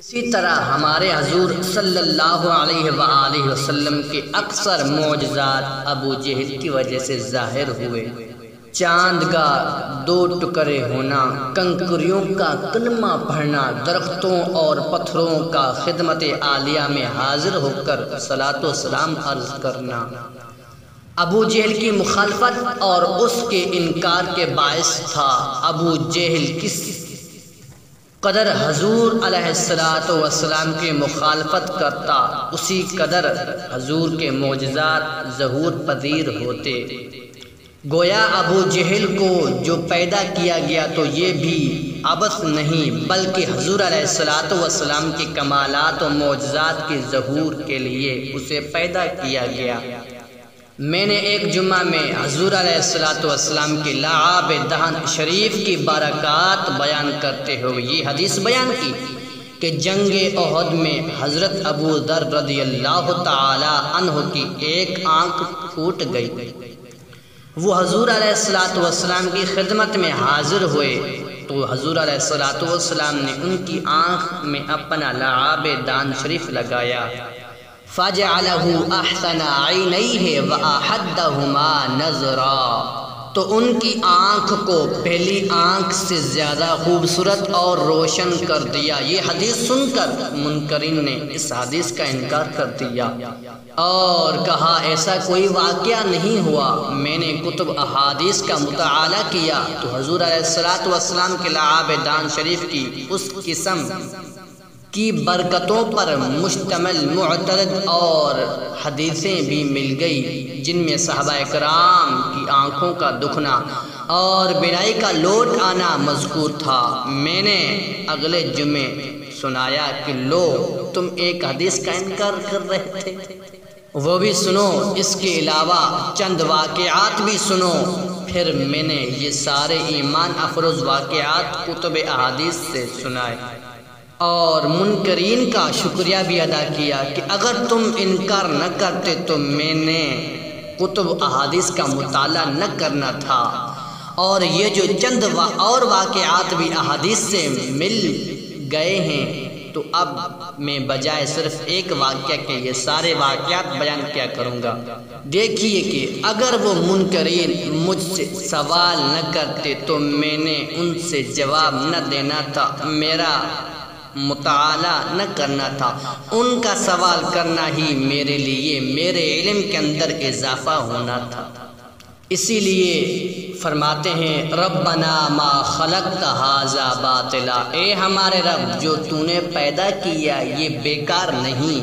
اسی طرح ہمارے حضور صلی اللہ علیہ وآلہ وسلم کے اکثر معجزات ابو جہل کی وجہ سے ظاہر ہوئے۔ چاند کا 2 ٹکڑے ہونا، کنکریوں کا کلمہ پڑھنا، درختوں اور پتھروں کا خدمت عالیہ میں حاضر ہو کر صلاۃ و سلام عرض کرنا، ابو جہل کی مخالفت اور اس کے انکار کے باعث تھا۔ ابو جہل کس قدر حضور علیہ السلام کی مخالفت کرتا، اسی قدر حضور کے معجزات ظہور پذیر ہوتے۔ گویا ابو جہل کو جو پیدا کیا گیا تو یہ بھی عبث نہیں بلکہ حضور علیہ السلام کے کمالات و معجزات کے ظہور کے لیے اسے پیدا کیا گیا۔ میں نے ایک جمعہ میں حضور علیہ السلام کی لعاب دہن شریف کی برکات بیان کرتے ہوئے یہ حدیث بیان کی کہ جنگ احد میں حضرت ابو ذر رضی اللہ تعالی عنہ کی ایک آنکھ پھوٹ گئی۔ وہ حضور علیہ السلام کی خدمت میں حاضر ہوئے تو حضور علیہ السلام نے ان کی آنکھ میں اپنا لعاب دہن شریف لگایا، فَجَعَلَهُ أَحْسَنَ عَيْنَيْهِ وَأَحَدَّهُمَا نَظْرًا، تو ان کی آنکھ کو پہلی آنکھ سے زیادہ خوبصورت اور روشن کر دیا۔ یہ حدیث سن کر منکرین نے اس حدیث کا انکار کر دیا اور کہا ایسا کوئی واقعہ نہیں ہوا۔ میں نے کتب احادیث کا مطالعہ کیا تو حضور علیہ السلام کے لعاب دہن شریف کی اس قسم کی برکتوں پر مشتمل معتدل اور حدیثیں بھی مل گئی جن میں صحابہ کرام کی آنکھوں کا دکھنا اور بینائی کا لوٹ آنا مذکور تھا۔ میں نے اگلے جمعے سنایا کہ لو تم ایک حدیث کا انکار کر رہے تھے، وہ بھی سنو، اس کے علاوہ چند واقعات بھی سنو۔ پھر میں نے یہ سارے ایمان افروز واقعات کتب احادیث سے سنائے اور منکرین کا شکریہ بھی ادا کیا کہ اگر تم انکار نہ کرتے تو میں نے کتب احادیث کا مطالعہ نہ کرنا تھا، اور یہ جو چند اور واقعات بھی احادیث سے مل گئے ہیں تو اب میں بجائے صرف ایک واقعہ کے یہ سارے واقعات بیان کیا کروں گا۔ دیکھیے کہ اگر وہ منکرین مجھ سے سوال نہ کرتے تو میں نے ان سے جواب نہ دینا تھا، میرا مطالعہ نہ کرنا تھا، ان کا سوال کرنا ہی میرے لیے میرے علم کے اندر اضافہ ہونا تھا۔ اسی لیے فرماتے ہیں ربنا ما خلقت ھذا باطلا، اے ہمارے رب جو تو نے پیدا کیا یہ بیکار نہیں،